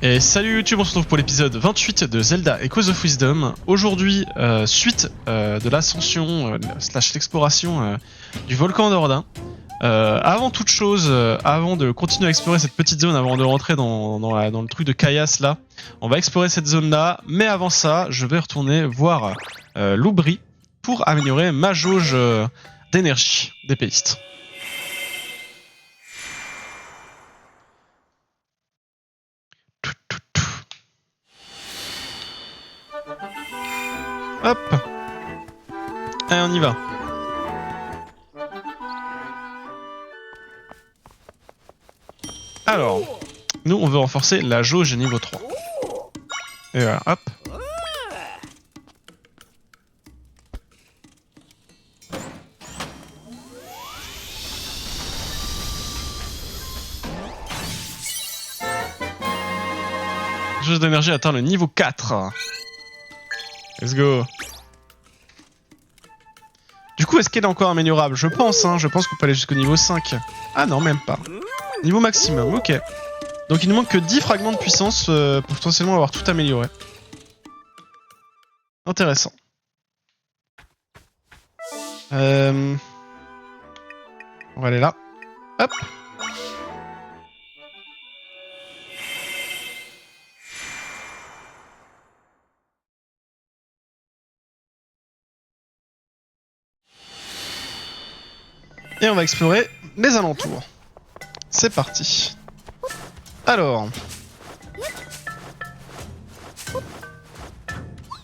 Et salut YouTube, on se retrouve pour l'épisode 28 de Zelda Echoes of Wisdom. Aujourd'hui, suite de l'ascension slash l'exploration du volcan d'Ordin. Avant toute chose, avant de continuer à explorer cette petite zone, avant de rentrer dans le truc de Caillasse là, on va explorer cette zone là, mais avant ça, je vais retourner voir Loubri pour améliorer ma jauge d'énergie d'épéiste. Hop. Allez, on y va. Alors, nous on veut renforcer la jauge niveau 3. Et voilà, hop. La jauge d'énergie atteint le niveau 4. Let's go. Du coup, est-ce qu'elle est encore améliorable? Je pense, hein. Je pense qu'on peut aller jusqu'au niveau 5. Ah non, même pas. Niveau maximum, ok. Donc il ne manque que 10 fragments de puissance pour potentiellement avoir tout amélioré. Intéressant. On va aller là. Hop. Et on va explorer les alentours. C'est parti. Alors.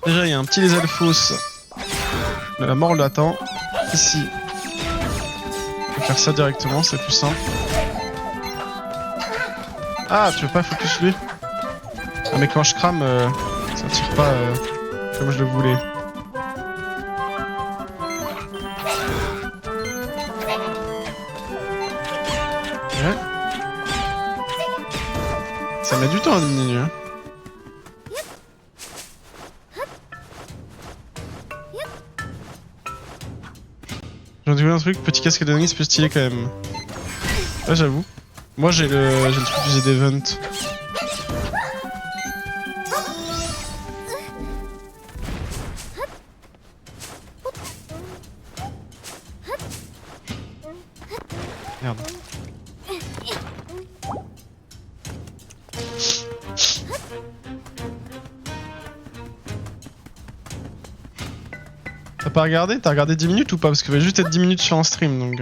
Déjà, il y a un petit les Alphos. De la mort l'attend. Ici. On va faire ça directement, c'est plus simple. Ah, tu veux pas focus lui? Ah, mais quand je crame, ça tire pas comme je le voulais. Ouais. Ça met du temps à diminuer. J'ai découvert un truc, petit casque d'analyse plus stylé quand même. Ouais, j'avoue. Moi j'ai le truc du Z-Event. Merde. T'as pas regardé? T'as regardé 10 minutes ou pas? Parce qu'il va juste être 10 minutes sur un stream donc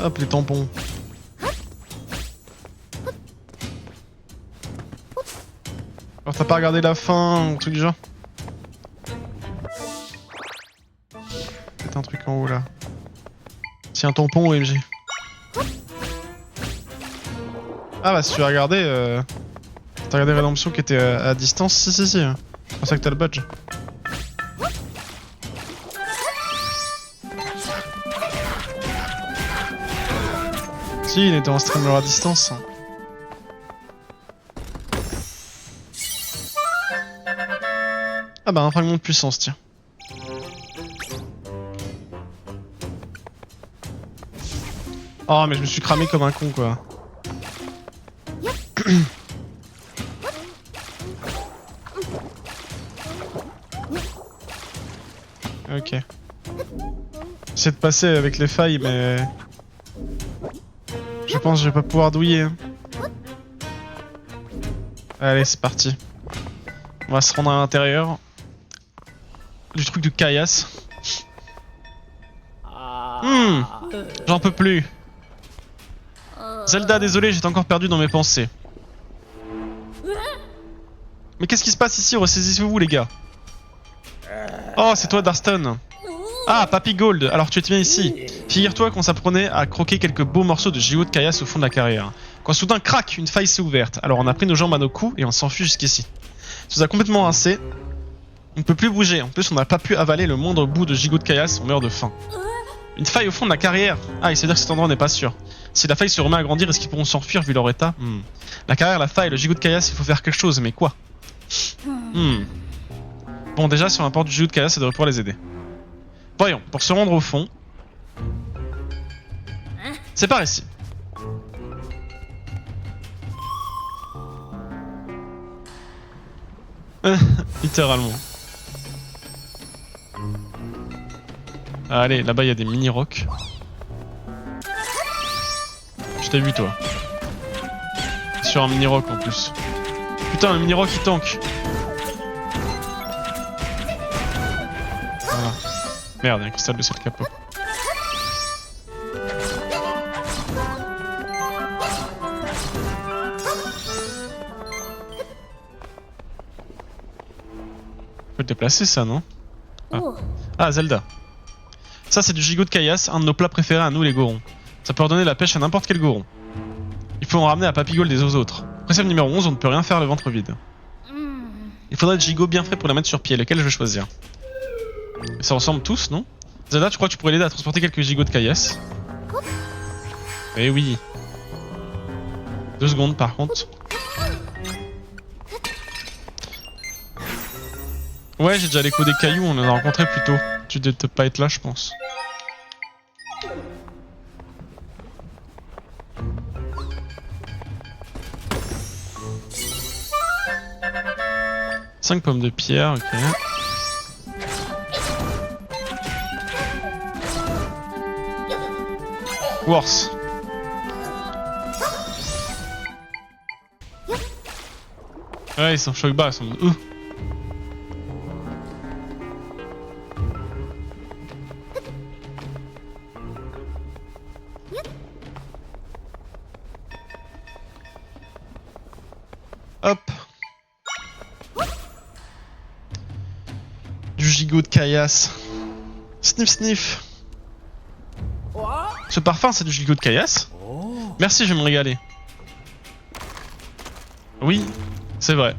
Hop les tampons. Alors t'as pas regardé la fin ou truc du genre? C'est un truc en haut là. C'est un tampon OMG. Ah bah si tu as regardé, t'as regardé Redemption qui était à distance, si. C'est pour ça que t'as le badge. Si, il était en streamer à distance. Ah bah un fragment de puissance, tiens. Oh mais je me suis cramé comme un con quoi. Ok. J'essaie de passer avec les failles mais... Je pense que je vais pas pouvoir douiller. Hein. Allez c'est parti. On va se rendre à l'intérieur. Du truc de Caillasse. J'en peux plus. Zelda, désolé, j'étais encore perdu dans mes pensées. Mais qu'est-ce qui se passe ici? Ressaisissez-vous les gars. Oh, c'est toi Darston. Ah, Papy Gold, alors tu es bien ici. Figure-toi qu'on s'apprenait à croquer quelques beaux morceaux de JO de Caillasse au fond de la carrière. Quand soudain, crac, une faille s'est ouverte. Alors on a pris nos jambes à nos coups et on s'enfuit jusqu'ici. Ça nous a complètement rincé. On ne peut plus bouger. En plus, on n'a pas pu avaler le moindre bout de gigot de Caillasse, on meurt de faim. Une faille au fond de la carrière. Ah, il veut dire que cet endroit n'est pas sûr. Si la faille se remet à grandir, est-ce qu'ils pourront s'enfuir vu leur état? La carrière, la faille, le gigot de Caillasse, il faut faire quelque chose, mais quoi? Bon, déjà, si on apporte du gigot de Caillasse, ça devrait pouvoir les aider. Voyons, pour se rendre au fond, C'est par ici. Littéralement. Allez, là-bas il y a des mini-rocs. Je t'ai vu toi. Sur un mini-roc en plus. Putain, un mini-roc il tank. Voilà. Merde, il y a un cristal de le capot. Faut le déplacer ça, non? Ah, Zelda. Ça c'est du gigot de caillasse, un de nos plats préférés à nous les gorons. Ça peut redonner la pêche à n'importe quel goron. Il faut en ramener à Papy Gold des autres. Précepte numéro 11, on ne peut rien faire le ventre vide. Il faudrait des gigots bien frais pour les mettre sur pied, lequel je vais choisir? Ça ressemble tous, non? Zelda, tu crois que tu pourrais l'aider à transporter quelques gigots de caillasse? Eh oui. 2 secondes par contre. Ouais, j'ai déjà l'écho des cailloux, on en a rencontré plus tôt. Tu devais peut-être pas être là, je pense. Cinq pommes de pierre, ok. Worse. Ouais, ils sont choc bas, ils sont... Hop. Du gigot de caillasse. Sniff sniff. Ce parfum c'est du gigot de caillasse? Merci, je vais me régaler. Oui, c'est vrai.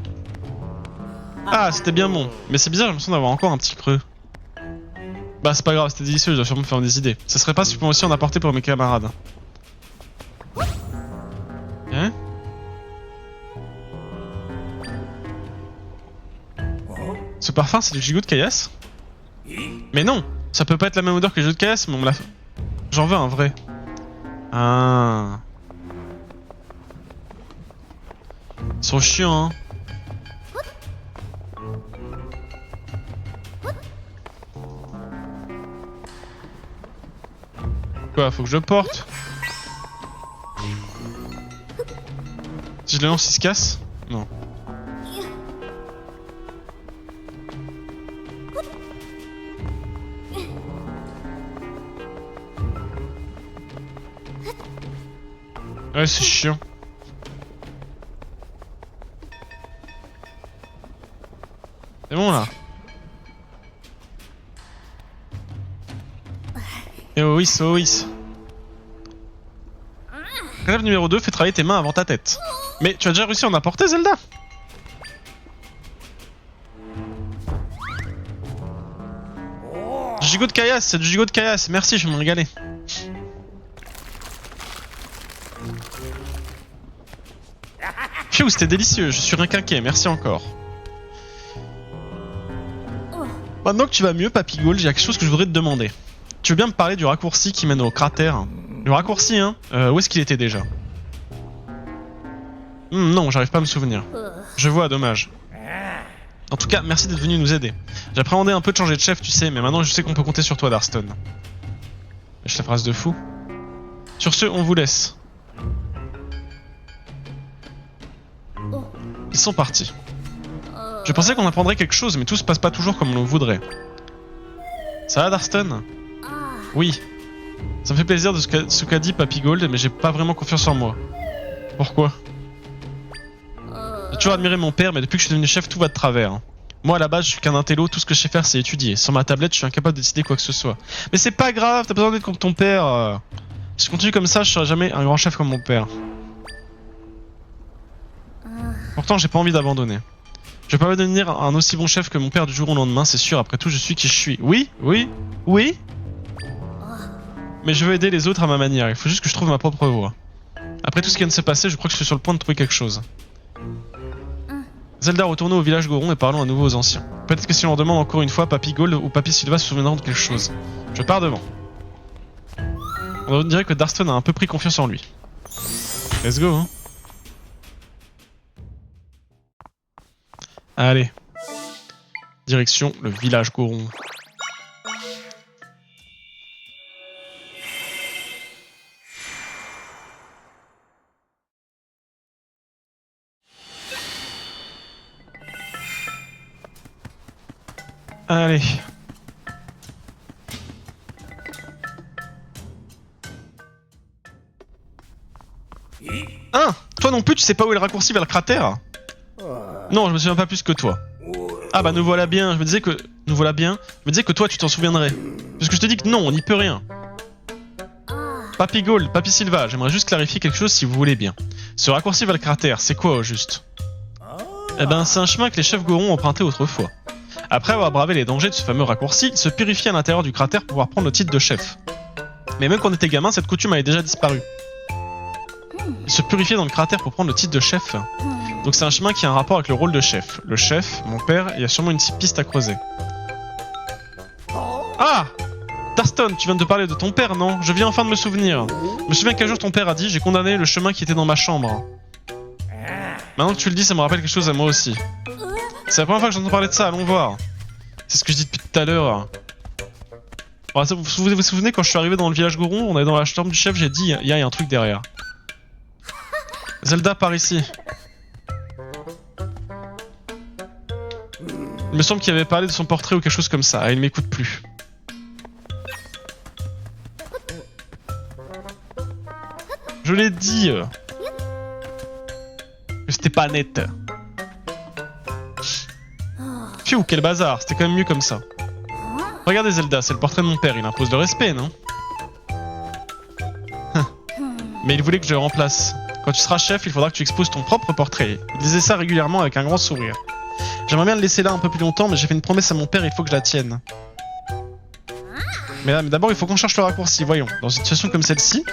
Ah, c'était bien bon. Mais c'est bizarre, j'ai l'impression d'avoir encore un petit creux. Bah c'est pas grave, c'était délicieux, je dois sûrement me faire des idées. Ça serait pas si je pouvais aussi en apporter pour mes camarades. Hein? Ce parfum c'est du gigot de caillasse? Mais non! Ça peut pas être la même odeur que le gigot de caillasse, mais on me l'a fait. J'en veux un vrai. Ah. Ils sont chiants, hein. Quoi, faut que je le porte? Si je le lance, il se casse? Non. Ouais, c'est chiant. C'est bon là. Et oh oui, oh oui. Rêve numéro 2, fais travailler tes mains avant ta tête. Mais tu as déjà réussi à en apporter, Zelda? Du gigot de caillasse, c'est du gigot de caillasse. Merci, je vais me régaler. Pfiou, c'était délicieux, je suis rinquinqué, merci encore. Maintenant que tu vas mieux, Papy Gold, j'ai quelque chose que je voudrais te demander. Tu veux bien me parler du raccourci qui mène au cratère? Le raccourci, hein? Où est-ce qu'il était déjà? Non, j'arrive pas à me souvenir. Je vois, dommage. En tout cas, merci d'être venu nous aider. J'appréhendais un peu de changer de chef, tu sais, mais maintenant je sais qu'on peut compter sur toi, Darston. Lâche la phrase de fou. Sur ce, on vous laisse. Ils sont partis. Je pensais qu'on apprendrait quelque chose, mais tout se passe pas toujours comme on le voudrait. Ça va, Darston? Oui. Ça me fait plaisir de ce qu'a dit Papy Gold, mais j'ai pas vraiment confiance en moi. Pourquoi? J'ai toujours admiré mon père, mais depuis que je suis devenu chef, tout va de travers. Hein. Moi, à la base, je suis qu'un intello, tout ce que je sais faire, c'est étudier. Sur ma tablette, je suis incapable de décider quoi que ce soit. Mais c'est pas grave, t'as besoin d'être comme ton père. Si je continue comme ça, je serai jamais un grand chef comme mon père. Pourtant, j'ai pas envie d'abandonner. Je vais pas devenir un aussi bon chef que mon père du jour au lendemain, c'est sûr, après tout, je suis qui je suis. Oui, oui, oui. Mais je veux aider les autres à ma manière, il faut juste que je trouve ma propre voie. Après tout ce qui vient de se passer, je crois que je suis sur le point de trouver quelque chose. Zelda, retournons au village Goron et parlons à nouveau aux anciens. Peut-être que si on leur demande encore une fois, Papy Gold ou Papy Silva se souviendront de quelque chose. Je pars devant. On dirait que Darston a un peu pris confiance en lui. Let's go, hein. Allez. Direction le village Goron. Allez. Hein? Toi non plus tu sais pas où est le raccourci vers le cratère? Non, je me souviens pas plus que toi. Ah bah nous voilà bien, je me disais que... Nous voilà bien, je me disais que toi tu t'en souviendrais. Parce que je te dis que non, on n'y peut rien. Papy Gold, Papy Silva, j'aimerais juste clarifier quelque chose si vous voulez bien. Ce raccourci vers le cratère, c'est quoi au juste? Eh ben c'est un chemin que les chefs Gorons empruntaient autrefois. Après avoir bravé les dangers de ce fameux raccourci, ils se purifiaient à l'intérieur du cratère pour pouvoir prendre le titre de chef. Mais même quand on était gamin, cette coutume avait déjà disparu. Ils se purifiaient dans le cratère pour prendre le titre de chef. Donc c'est un chemin qui a un rapport avec le rôle de chef. Le chef, mon père, il y a sûrement une piste à creuser. Ah! Darston, tu viens de parler de ton père, non? Je viens enfin de me souvenir. Je me souviens qu'un jour ton père a dit « J'ai condamné le chemin qui était dans ma chambre ». Maintenant que tu le dis, ça me rappelle quelque chose à moi aussi. C'est la première fois que j'entends parler de ça, allons voir. C'est ce que je dis depuis tout à l'heure. Vous vous souvenez quand je suis arrivé dans le village Goron, on est dans la chambre du chef, j'ai dit il y a un truc derrière. Zelda par ici. Il me semble qu'il avait parlé de son portrait ou quelque chose comme ça, et il m'écoute plus. Je l'ai dit que c'était pas net. Pfiou, quel bazar, c'était quand même mieux comme ça. Regardez Zelda, c'est le portrait de mon père, il impose le respect, non? Mais il voulait que je le remplace. Quand tu seras chef, il faudra que tu exposes ton propre portrait. Il disait ça régulièrement avec un grand sourire. J'aimerais bien le laisser là un peu plus longtemps, mais j'ai fait une promesse à mon père et il faut que je la tienne. Mais d'abord, il faut qu'on cherche le raccourci, voyons. Dans une situation comme celle-ci...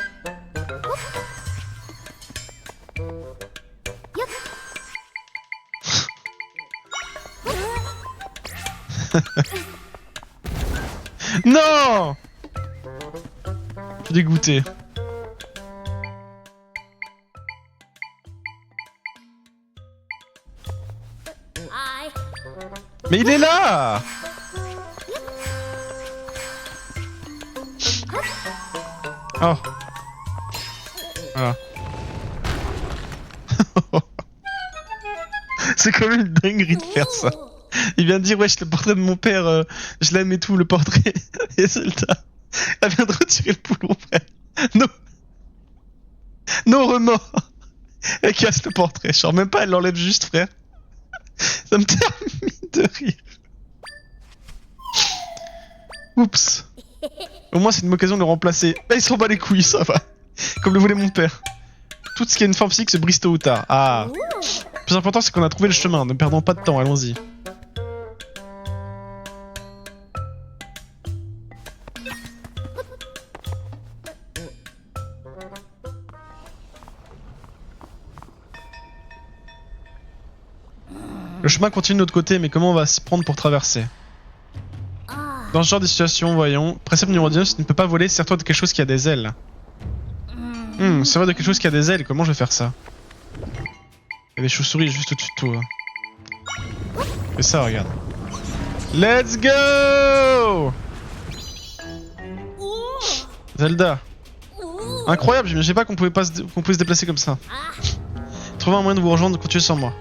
Non! Je suis dégoûté. Mais il est là! Oh. Voilà. C'est quand même une dinguerie de faire ça. Il vient de dire wesh le portrait de mon père, je l'aime et tout le portrait. Et Zelda, elle vient de retirer le poulon frère. Non. Non remords. Elle casse le portrait, genre même pas elle l'enlève juste frère. Ça me termine de rire. Oups. Au moins c'est une occasion de le remplacer. Là il s'en bat les couilles, ça va. Comme le voulait mon père. Tout ce qui a une forme physique se brise tôt ou tard. Ah. Le plus important c'est qu'on a trouvé le chemin, ne perdons pas de temps, allons-y. Le chemin continue de l'autre côté, mais comment on va s'y prendre pour traverser? Dans ce genre de situation, voyons. Précepte numéro 19, si tu ne peux pas voler, sers-toi de quelque chose qui a des ailes. Sers-toi de quelque chose qui a des ailes, comment je vais faire ça? Il y a des chauves-souris juste au-dessus de toi. Fais ça, regarde. Let's go! Zelda. Incroyable, je sais pas qu'on pouvait se déplacer comme ça. Trouver un moyen de vous rejoindre, de continuer sans moi.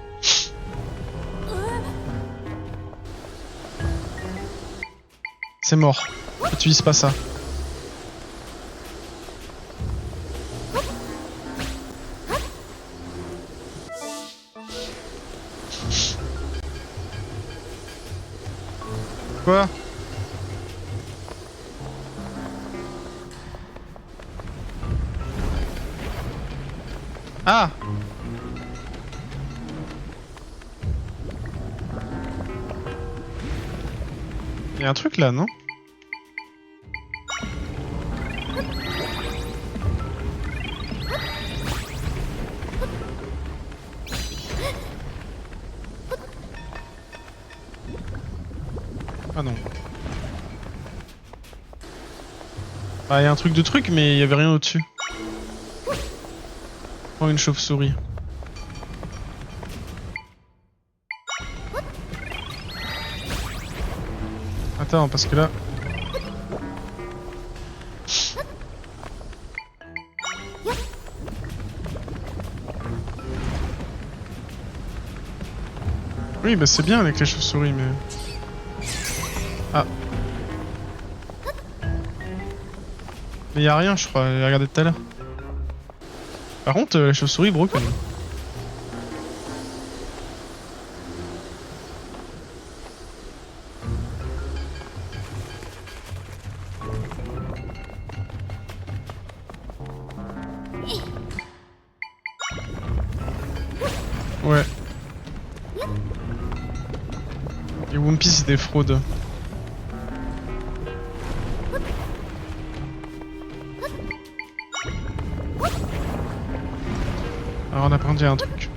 C'est mort. N'utilise pas ça. Quoi? Ah! Il y a un truc là, non? Ah non. Bah, y a un truc de truc, mais il y avait rien au-dessus. Prends une chauve-souris. Attends, parce que là... Oui, bah c'est bien avec les chauves-souris, mais... Ah. Mais y'a rien, je crois, j'ai regardé tout à l'heure. Par contre, les chauves-souris broken. Ouais. Et Wumpy c'est des fraudes. Alors on a appris un truc.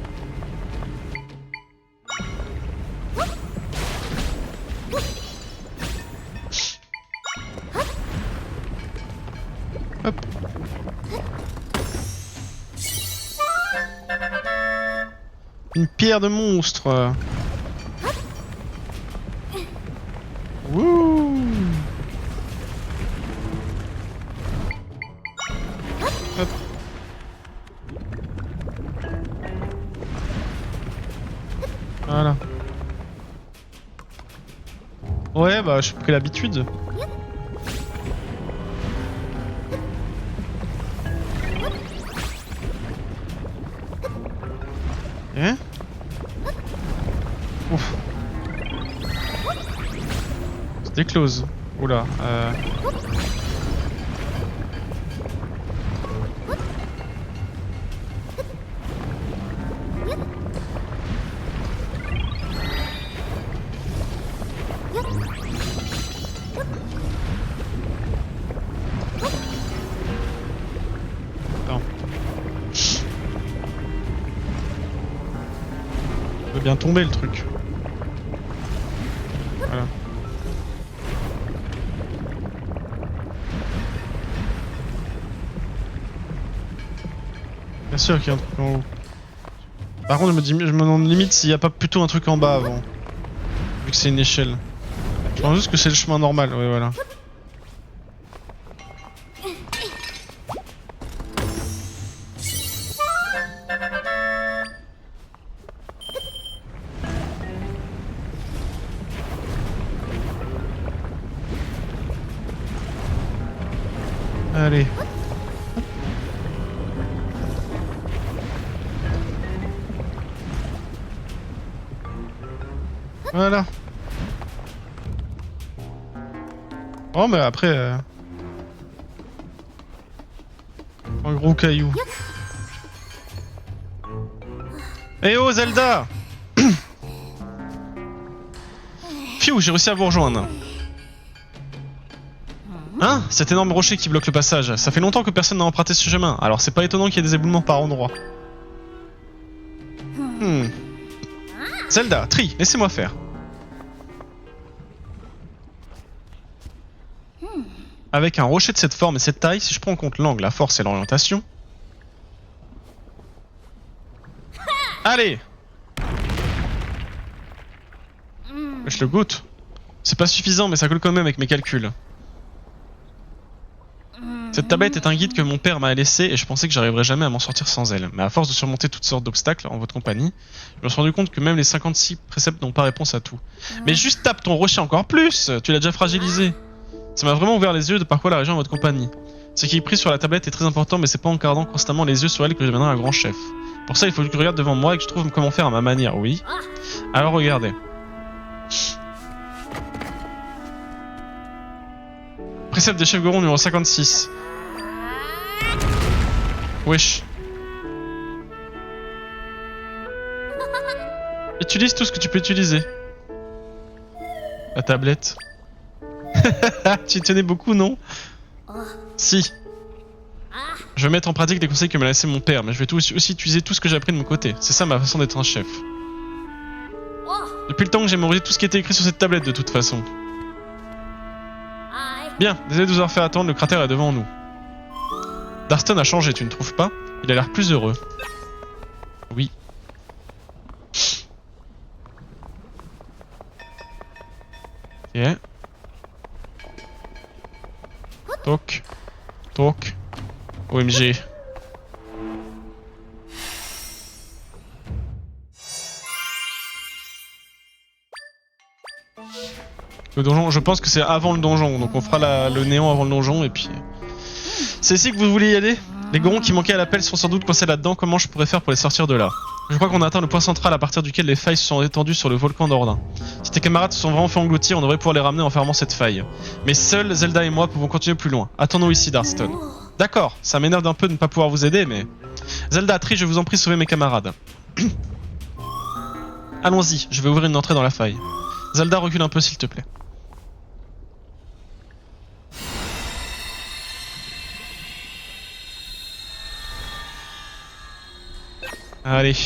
Hop. Une pierre de monstre. Wouh. Hop. Voilà. Ouais, bah j'ai pris l'habitude. Hein? Ouf. C'était close. Oula. Attends. Il va bien tomber le truc. Voilà. Bien sûr qu'il y a un truc en haut. Par contre, je me demande limite s'il n'y a pas plutôt un truc en bas avant. Vu que c'est une échelle. Je pense juste que c'est le chemin normal, ouais, voilà. Allez. Voilà. Oh mais après... Un gros caillou. Eh oh Zelda. Pfiou, j'ai réussi à vous rejoindre. Hein? Cet énorme rocher qui bloque le passage. Ça fait longtemps que personne n'a emprunté ce chemin, alors c'est pas étonnant qu'il y ait des éboulements par endroits. Zelda, Tri, laissez-moi faire. Avec un rocher de cette forme et cette taille, si je prends en compte l'angle, la force et l'orientation... Allez! Je le goûte. C'est pas suffisant, mais ça colle quand même avec mes calculs. Cette tablette est un guide que mon père m'a laissé et je pensais que j'arriverais jamais à m'en sortir sans elle. Mais à force de surmonter toutes sortes d'obstacles en votre compagnie, je me suis rendu compte que même les 56 préceptes n'ont pas réponse à tout. Mais juste tape ton rocher encore plus! Tu l'as déjà fragilisé. Ça m'a vraiment ouvert les yeux de parcourir la région en votre compagnie. Ce qui est pris sur la tablette est très important, mais c'est pas en gardant constamment les yeux sur elle que je deviendrai un grand chef. Pour ça, il faut que je regarde devant moi et que je trouve comment faire à ma manière, oui. Alors regardez. Précepte des chefs Goron numéro 56. Wesh. Utilise tout ce que tu peux utiliser. La tablette. Tu y tenais beaucoup, non? Si. Je vais mettre en pratique les conseils que m'a laissé mon père, mais je vais aussi utiliser tout ce que j'ai appris de mon côté. C'est ça ma façon d'être un chef. Depuis le temps que j'ai mémorisé tout ce qui était écrit sur cette tablette de toute façon. Bien, désolé de vous avoir fait attendre, le cratère est devant nous. Darston a changé, tu ne trouves pas? Il a l'air plus heureux. Oui. Ok. Toc. Toc. OMG. Le donjon, je pense que c'est avant le donjon, donc on fera le néant avant le donjon et puis... C'est ici que vous vouliez y aller? Les gorons qui manquaient à l'appel sont sans doute coincés là-dedans, comment je pourrais faire pour les sortir de là? Je crois qu'on a atteint le point central à partir duquel les failles se sont étendues sur le volcan d'Ordin. Si tes camarades se sont vraiment fait engloutir, on devrait pouvoir les ramener en fermant cette faille. Mais seuls Zelda et moi pouvons continuer plus loin. Attendons ici, Darston. D'accord, ça m'énerve d'un peu de ne pas pouvoir vous aider, mais... Zelda, Tri, je vous en prie, sauvez mes camarades. Allons-y, je vais ouvrir une entrée dans la faille. Zelda, recule un peu s'il te plaît. Allez.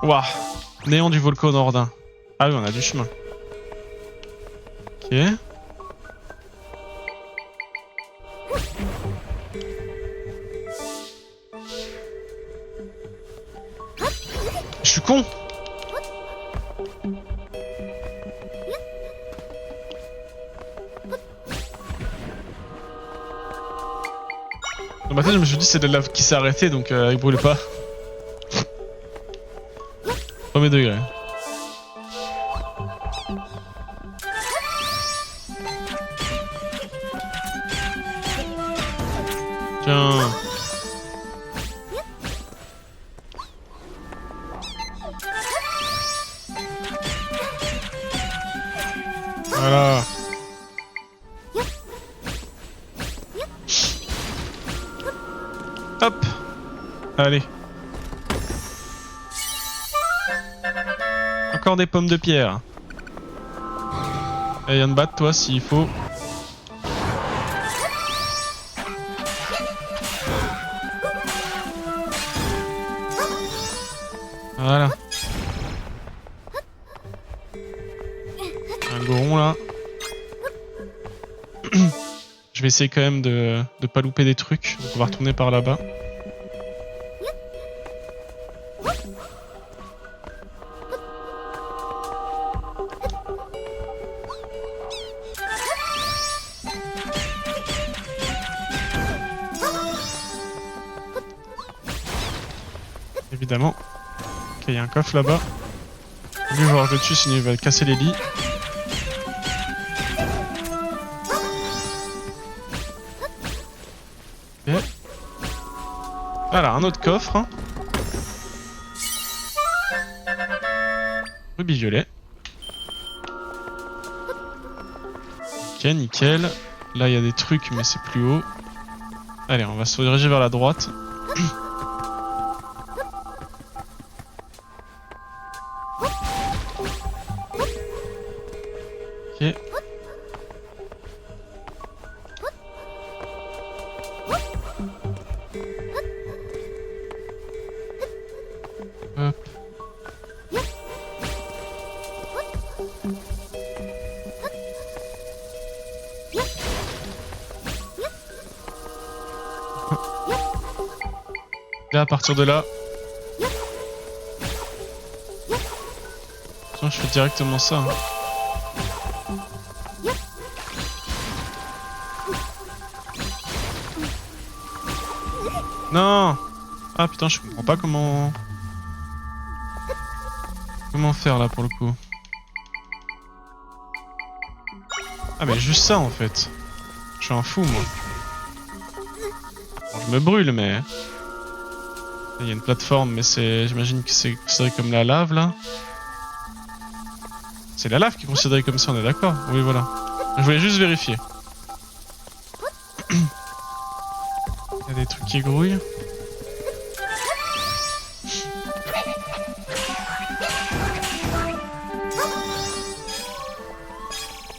Ouah. Néant du volcan Nordin. Ah oui, on a du chemin. Ok. Je suis con. Dans ma tête, je me suis dit c'est de la lave qui s'est arrêtée, donc il brûlait pas. Premier degré. Tiens. Voilà. Hop. Allez. Encore des pommes de pierre. Et viens te battre toi s'il faut. Voilà. Un goron là. Je vais essayer quand même de pas louper des trucs. Donc on va retourner par là-bas. Évidemment. Ok, il y a un coffre là-bas. Lui voir je le tue sinon il va casser les lits. Ok. Voilà, un autre coffre. Hein. Rubis violet. Ok, nickel. Là il y a des trucs mais c'est plus haut. Allez, on va se diriger vers la droite. Ok. Hop. Là, à partir de là. Tiens, je fais directement ça. Hein. Non! Ah putain, je comprends pas comment... Comment faire là pour le coup. Ah mais juste ça en fait. Je suis un fou moi. Bon, je me brûle mais... Il y a une plateforme mais c'est... J'imagine que c'est considéré comme la lave là. C'est la lave qui est considérée comme ça, on est d'accord? Oui voilà. Je voulais juste vérifier. Il y a des trucs qui grouillent.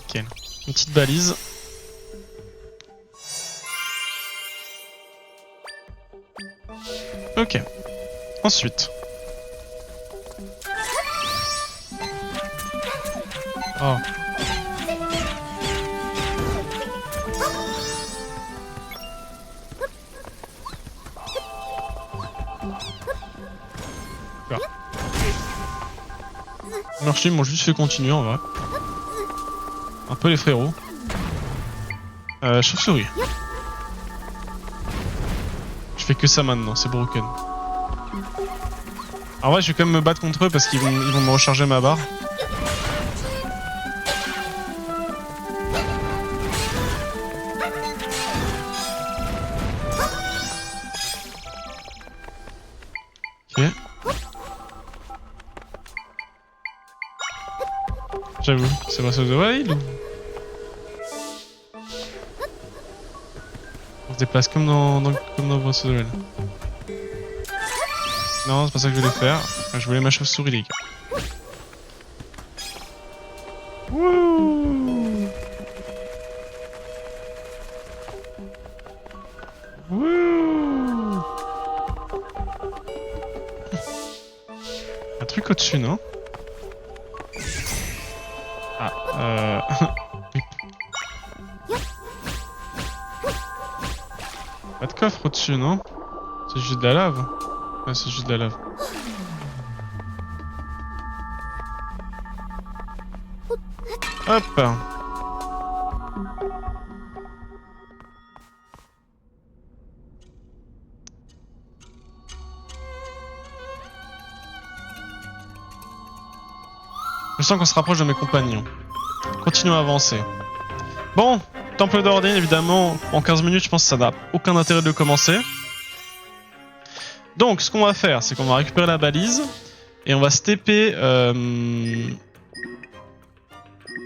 Ok, une petite balise. Ok. Ensuite. Oh. Merci, ils m'ont juste fait continuer en vrai. Un peu les frérots. Chauve-souris. Je fais que ça maintenant, c'est broken. En vrai, je vais quand même me battre contre eux parce qu'ils vont me recharger ma barre. Ok. J'avoue, c'est pas ça de wild. On se déplace comme dans Breath of the Wild. Non, c'est pas ça que je voulais faire. Je voulais ma chauve-souris, les gars. Wouh! Wouh! Un truc au-dessus, non? Ah, oui. Pas de coffre au-dessus, non? C'est juste de la lave. Ouais, c'est juste de la lave. Hop! Je sens qu'on se rapproche de mes compagnons. Continuons à avancer. Bon, Temple d'Ordine, évidemment, en 15 minutes, je pense que ça n'a aucun intérêt de le commencer. Donc, ce qu'on va faire, c'est qu'on va récupérer la balise et on va se TP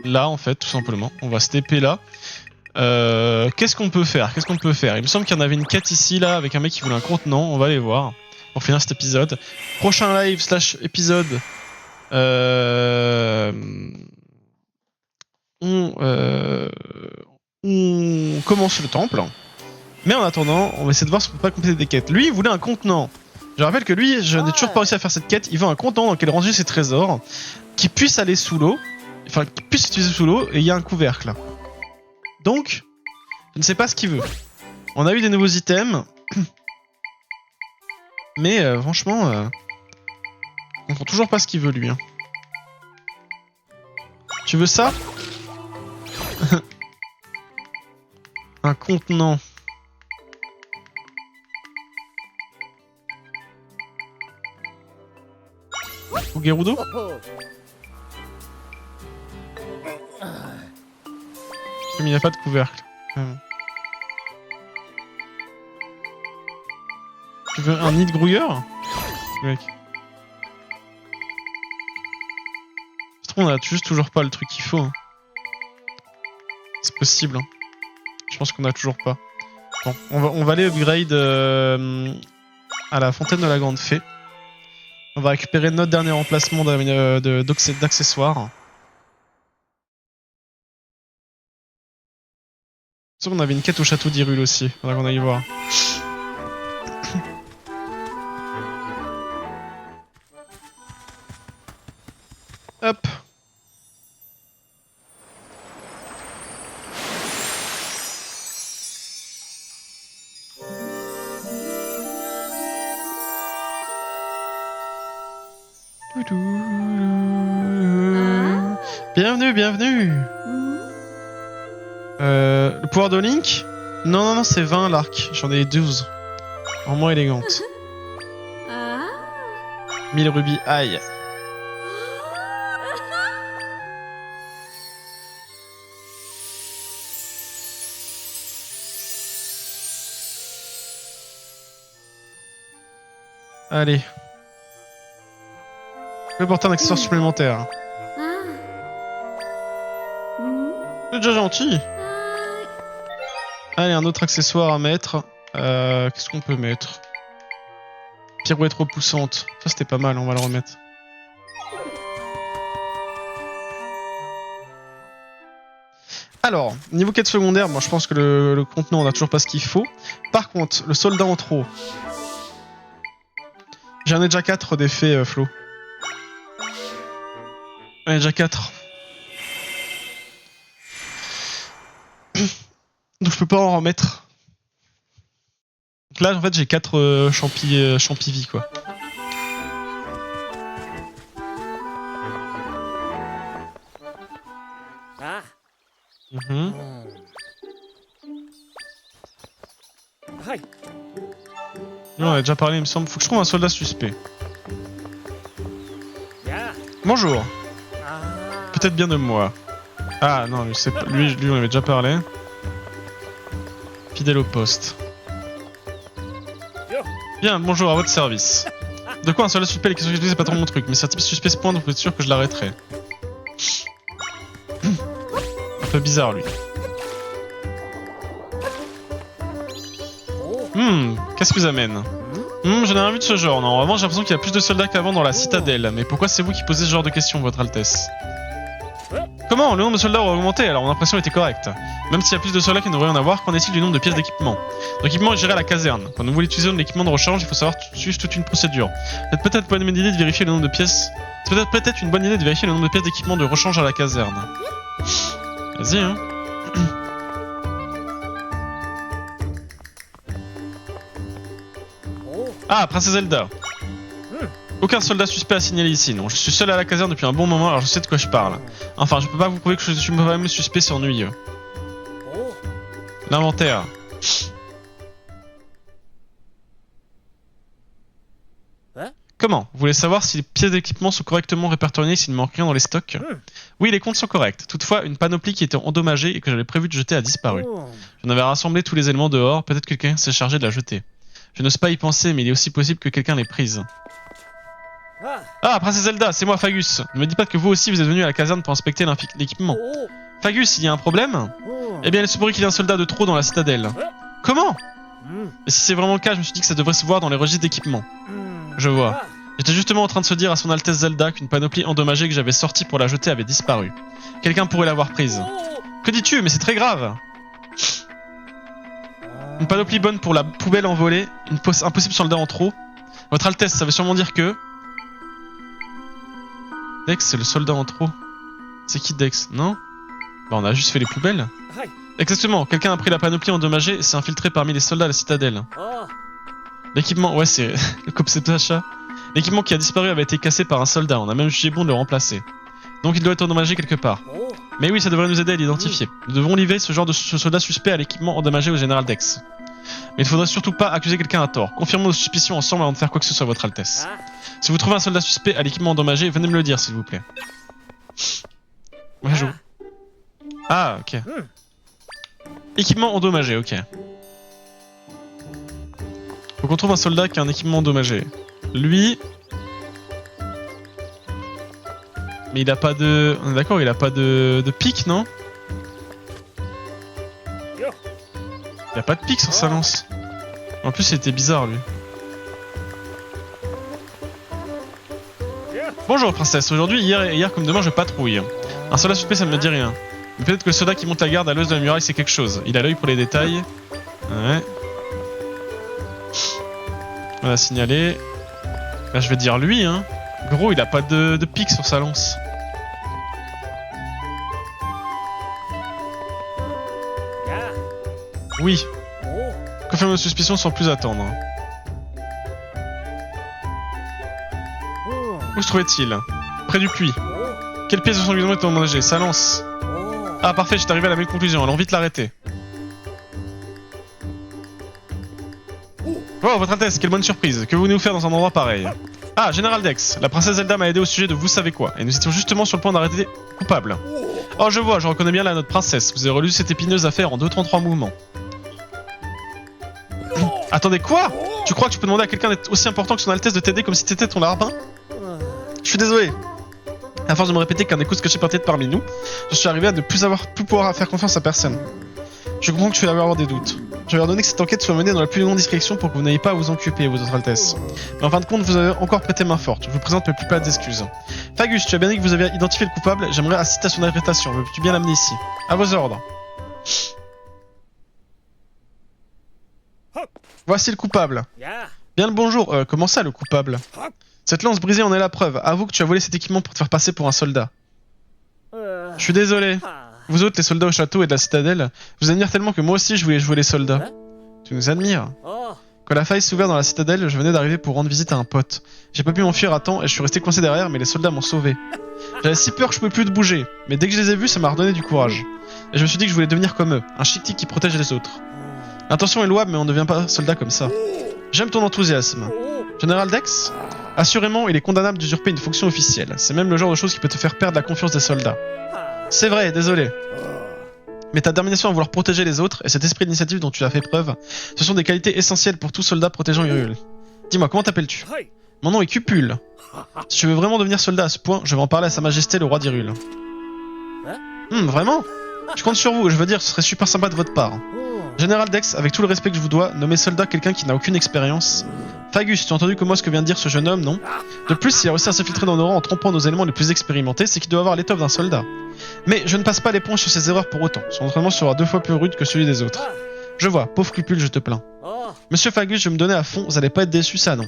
là, en fait, tout simplement. On va se TP là. Qu'est-ce qu'on peut faire? Il me semble qu'il y en avait une quête ici, là, avec un mec qui voulait un contenant. On va aller voir pour finir cet épisode. Prochain live / épisode. On commence le temple. Mais en attendant, on va essayer de voir si on peut pas compléter des quêtes. Lui, il voulait un contenant. Je rappelle que lui, je n'ai toujours pas réussi à faire cette quête. Il veut un contenant dans lequel ranger ses trésors, qui puisse aller sous l'eau, enfin, qui puisse s'utiliser sous l'eau, et il y a un couvercle là. Donc, je ne sais pas ce qu'il veut. On a eu des nouveaux items, mais franchement, on comprend toujours pas ce qu'il veut lui. Hein. Tu veux ça? Un contenant. Ou Gerudo? Comme il n'y a pas de couvercle. Tu veux un nid de grouilleur? Mec. Je trouve on a juste toujours pas le truc qu'il faut. Hein. C'est possible. Hein. Je pense qu'on a toujours pas. Bon, on va aller upgrade à la fontaine de la grande fée. On va récupérer notre dernier emplacement d'accessoires. On avait une quête au château d'Hyrule aussi, faudra qu'on aille voir. Hop. Bienvenue, bienvenue. Le pouvoir de Link? Non, c'est 20 l'arc. J'en ai 12. En moins élégante. 1000 rubis, aïe. Allez. Je vais porter un accessoire supplémentaire. C'est déjà gentil. Allez, un autre accessoire à mettre. Qu'est-ce qu'on peut mettre? Pirouette repoussante. Ça, c'était pas mal, on va le remettre. Alors, niveau quête secondaire, moi je pense que le contenant, on a toujours pas ce qu'il faut. Par contre, le soldat en trop. J'en ai déjà 4 d'effets, Flo. J'en ai déjà 4. Donc je peux pas en remettre. Donc là, en fait, j'ai 4 champi-vie, quoi. Mhm. Non, on a déjà parlé, il me semble. Faut que je trouve un soldat suspect. Bonjour. Peut-être bien de moi. Ah non, lui, on avait déjà parlé. Fidèle au poste. Bien, bonjour, à votre service. De quoi un soldat suspect? Les questions que je dis, c'est pas trop mon truc, mais c'est un type suspect ce point, donc vous êtes sûr que je l'arrêterai. Un peu bizarre, lui. Qu'est-ce qui vous amène? Je n'ai rien vu de ce genre, non. Vraiment, j'ai l'impression qu'il y a plus de soldats qu'avant dans la citadelle. Mais pourquoi c'est vous qui posez ce genre de questions, votre Altesse? Comment? Le nombre de soldats aura augmenté, alors mon impression était correcte. Même s'il y a plus de soldats qu'il ne devrait y en avoir, qu'en est-il du nombre de pièces d'équipement? L'équipement est géré à la caserne. Quand vous voulez utiliser l'équipement de rechange, il faut savoir suivre toute une procédure. C'est peut-être pas une bonne idée de vérifier le nombre de pièces. C'est peut-être une bonne idée de vérifier le nombre de pièces d'équipement de rechange à la caserne. Vas-y, hein. Ah, Princesse Zelda. Aucun soldat suspect à signaler ici, non. Je suis seul à la caserne depuis un bon moment, alors je sais de quoi je parle. Enfin, je peux pas vous prouver que je suis moi-même suspect, c'est ennuyeux. L'inventaire. Comment? Vous voulez savoir si les pièces d'équipement sont correctement répertoriées, s'il ne manque rien dans les stocks? Oui, les comptes sont corrects. Toutefois, une panoplie qui était endommagée et que j'avais prévu de jeter a disparu. J'en avais rassemblé tous les éléments dehors, peut-être que quelqu'un s'est chargé de la jeter. Je n'ose pas y penser, mais il est aussi possible que quelqu'un l'ait prise. Ah, Princesse Zelda, c'est moi, Fagus. Ne me dis pas que vous aussi vous êtes venu à la caserne pour inspecter l'équipement. Fagus, il y a un problème? Eh bien, il se pourrait qu'il y ait un soldat de trop dans la citadelle. Comment? Et si c'est vraiment le cas, je me suis dit que ça devrait se voir dans les registres d'équipement. Je vois. J'étais justement en train de se dire à son Altesse Zelda qu'une panoplie endommagée que j'avais sortie pour la jeter avait disparu. Quelqu'un pourrait l'avoir prise. Que dis-tu? Mais c'est très grave. Une panoplie bonne pour la poubelle envolée, un possible soldat en trop. Votre Altesse, ça veut sûrement dire que... Dex, c'est le soldat en trop. C'est qui Dex? Non? Bah on a juste fait les poubelles. Exactement, quelqu'un a pris la panoplie endommagée et s'est infiltré parmi les soldats de la citadelle. L'équipement, ouais c'est le concept d'achat. L'équipement qui a disparu avait été cassé par un soldat, on a même jugé bon de le remplacer. Donc il doit être endommagé quelque part. Mais oui, ça devrait nous aider à l'identifier. Nous devons livrer ce genre de soldat suspect à l'équipement endommagé au général Dex. Mais il ne faudrait surtout pas accuser quelqu'un à tort. Confirmons nos suspicions ensemble avant de faire quoi que ce soit, votre Altesse. Si vous trouvez un soldat suspect à l'équipement endommagé, venez me le dire, s'il vous plaît. Ouais, je... Ah, ok. Équipement endommagé, ok. Faut qu'on trouve un soldat qui a un équipement endommagé. Lui... Mais il a pas de... On est d'accord, il a pas de pique, non? Il a pas de pique sur sa lance. En plus, c'était bizarre, lui. Bonjour, princesse. Aujourd'hui, hier comme demain, je patrouille. Un soldat suspect, ça ne me dit rien. Mais peut-être que le soldat qui monte la garde à l'os de la muraille, c'est quelque chose. Il a l'œil pour les détails. Ouais. On a signalé. Là, je vais dire lui, hein. Gros, il a pas de pique sur sa lance. Oui. Confirme nos suspicions sans plus attendre. Où se trouvait-il? Près du puits. Quelle pièce de son guidon est endommagée? Sa lance. Ah parfait, j'étais arrivé à la même conclusion, allons vite l'arrêter. Oh, votre Altesse, quelle bonne surprise. Que venez-vous faire dans un endroit pareil? Ah, Général Dex, la princesse Zelda m'a aidé au sujet de vous savez quoi, et nous étions justement sur le point d'arrêter coupable. Oh, je vois, je reconnais bien là notre princesse. Vous avez relu cette épineuse affaire en 2-3 mouvements. Attendez, quoi? Tu crois que tu peux demander à quelqu'un d'être aussi important que son Altesse de t'aider comme si t'étais ton larbin? Je suis désolé. À force de me répéter qu'un écoute caché peut-être parmi nous, je suis arrivé à ne plus pouvoir faire confiance à personne. Je comprends que tu vas avoir des doutes. Je vais ordonner que cette enquête soit menée dans la plus grande discrétion pour que vous n'ayez pas à vous occuper, vos autres Altesses. Mais en fin de compte, vous avez encore prêté main forte. Je vous présente mes plus plates excuses. Fagus, tu as bien dit que vous aviez identifié le coupable. J'aimerais assister à son arrestation. Veux-tu bien l'amener ici? À vos ordres. Voici le coupable. Bien le bonjour. Comment ça, le coupable? Cette lance brisée en est la preuve. Avoue que tu as volé cet équipement pour te faire passer pour un soldat. Je suis désolé. Vous autres, les soldats au château et de la citadelle, je vous admire tellement que moi aussi je voulais jouer les soldats. Tu nous admires. Quand la faille s'ouvert dans la citadelle, je venais d'arriver pour rendre visite à un pote. J'ai pas pu m'enfuir à temps et je suis resté coincé derrière, mais les soldats m'ont sauvé. J'avais si peur que je pouvais plus de bouger, mais dès que je les ai vus, ça m'a redonné du courage. Et je me suis dit que je voulais devenir comme eux, un chic-tic qui protège les autres. L'intention est louable, mais on ne devient pas soldat comme ça. J'aime ton enthousiasme. Général Dex ? Assurément, il est condamnable d'usurper une fonction officielle. C'est même le genre de chose qui peut te faire perdre la confiance des soldats. C'est vrai, désolé. Mais ta détermination à vouloir protéger les autres et cet esprit d'initiative dont tu as fait preuve, ce sont des qualités essentielles pour tout soldat protégeant Hyrule. Dis-moi, comment t'appelles-tu ? Mon nom est Cupule. Si tu veux vraiment devenir soldat à ce point, je vais en parler à Sa Majesté le roi d'Hyrule. Vraiment ? Je compte sur vous, je veux dire, ce serait super sympa de votre part. Général Dex, avec tout le respect que je vous dois, nommer soldat quelqu'un qui n'a aucune expérience. Fagus, tu as entendu comment ce que vient de dire ce jeune homme, non ? De plus, s'il a réussi à s'infiltrer dans nos rangs en trompant nos éléments les plus expérimentés, c'est qu'il doit avoir l'étoffe d'un soldat. Mais je ne passe pas l'éponge sur ses erreurs pour autant. Son entraînement sera 2 fois plus rude que celui des autres. Je vois, pauvre Cupule, je te plains. Monsieur Fagus, je vais me donner à fond, vous allez pas être déçu, ça non.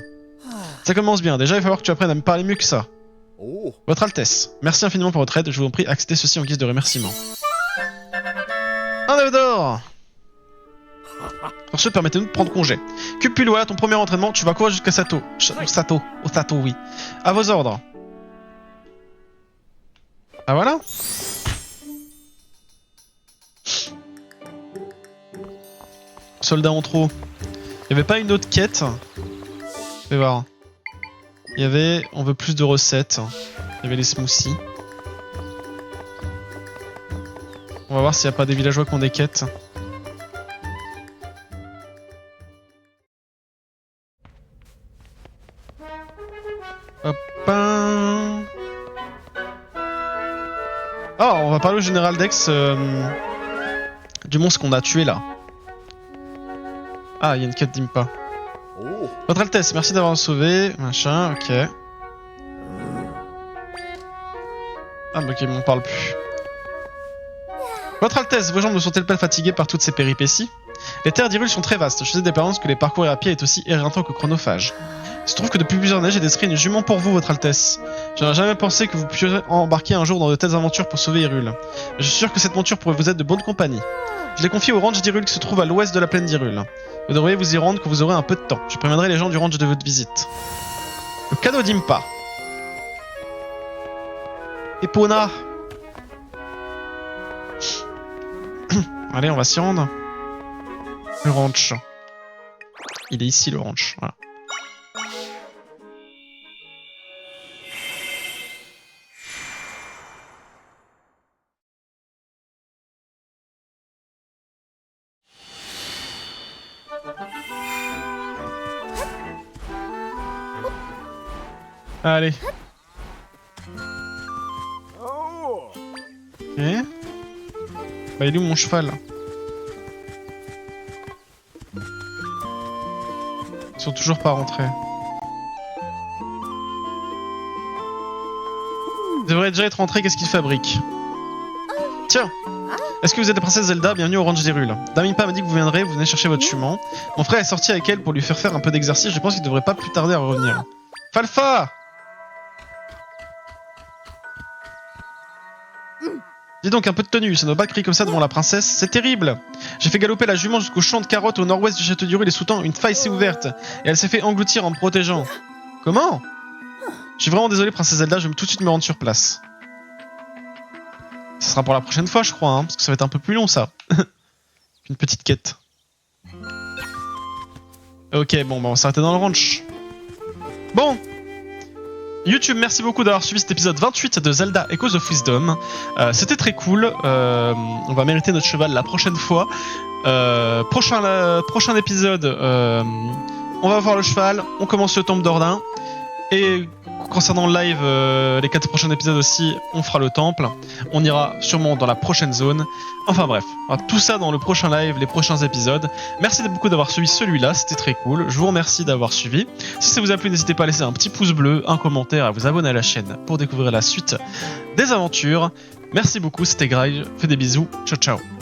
Ça commence bien, déjà il va falloir que tu apprennes à me parler mieux que ça. Votre Altesse, merci infiniment pour votre aide, je vous en prie, acceptez ceci en guise de remerciement. Un œuf d'or. Pour ce, permettez-nous de prendre congé. Cupule, voilà ton premier entraînement, tu vas courir jusqu'à Sato. Au Sato, oui. À vos ordres. Ah voilà. Soldats en trop. Il y avait pas une autre quête. Je vais voir. Il y avait... On veut plus de recettes. Il y avait les smoothies. On va voir s'il n'y a pas des villageois qui ont des quêtes. Hop. Oh, on va parler au général Dex du monstre qu'on a tué là. Ah, il y a une quête d'Impa. Votre Altesse, merci d'avoir sauvé. Machin, ok. Ah, bah ok, on parle plus. Votre Altesse, vos jambes ne sont-elles pas fatiguées par toutes ces péripéties? Les terres d'Hyrule sont très vastes. Je faisais d'apparence que les parcours à pied est aussi éreintant que chronophage. Il se trouve que depuis plusieurs années, j'ai dessiné une jument pour vous, votre Altesse. Je n'aurais jamais pensé que vous puissiez embarquer un jour dans de telles aventures pour sauver Hyrule. Mais je suis sûr que cette monture pourrait vous être de bonne compagnie. Je l'ai confiée au ranch d'Hyrule qui se trouve à l'ouest de la plaine d'Hyrule. Vous devriez vous y rendre quand vous aurez un peu de temps. Je préviendrai les gens du ranch de votre visite. Le cadeau d'Impa. Epona. Allez, on va s'y rendre. Le ranch. Il est ici, le ranch. Voilà. Allez. Ok. Bah il est où mon cheval? Ils sont toujours pas rentrés. Ils devraient déjà être rentrés, qu'est-ce qu'ils fabriquent? Tiens! Est-ce que vous êtes la princesse Zelda? Bienvenue au ranch d'Hyrule. Dame Impa m'a dit que vous viendrez, vous venez chercher votre jument. Mon frère est sorti avec elle pour lui faire un peu d'exercice, je pense qu'il devrait pas plus tarder à revenir. Falfa! Dis donc, un peu de tenue, ça ne doit pas crier comme ça devant la princesse, c'est terrible! J'ai fait galoper la jument jusqu'au champ de carottes au nord-ouest du château d'Hyrule et soudain, une faille s'est ouverte, et elle s'est fait engloutir en me protégeant. Comment? Je suis vraiment désolé, princesse Zelda, je vais tout de suite me rendre sur place. Ça sera pour la prochaine fois, je crois, hein, parce que ça va être un peu plus long, ça. Une petite quête. Ok, bon, bah on s'arrêtait dans le ranch. Bon! YouTube, merci beaucoup d'avoir suivi cet épisode 28 de Zelda Echoes of Wisdom. C'était très cool. On va mériter notre cheval la prochaine fois. Prochain épisode, on va voir le cheval. On commence le temple d'Ordin. Et concernant le live, les 4 prochains épisodes aussi, on fera le temple. On ira sûrement dans la prochaine zone. Enfin bref, tout ça dans le prochain live, les prochains épisodes. Merci beaucoup d'avoir suivi celui-là, c'était très cool. Je vous remercie d'avoir suivi. Si ça vous a plu, n'hésitez pas à laisser un petit pouce bleu, un commentaire, à vous abonner à la chaîne pour découvrir la suite des aventures. Merci beaucoup, c'était Grail, fais des bisous, ciao ciao.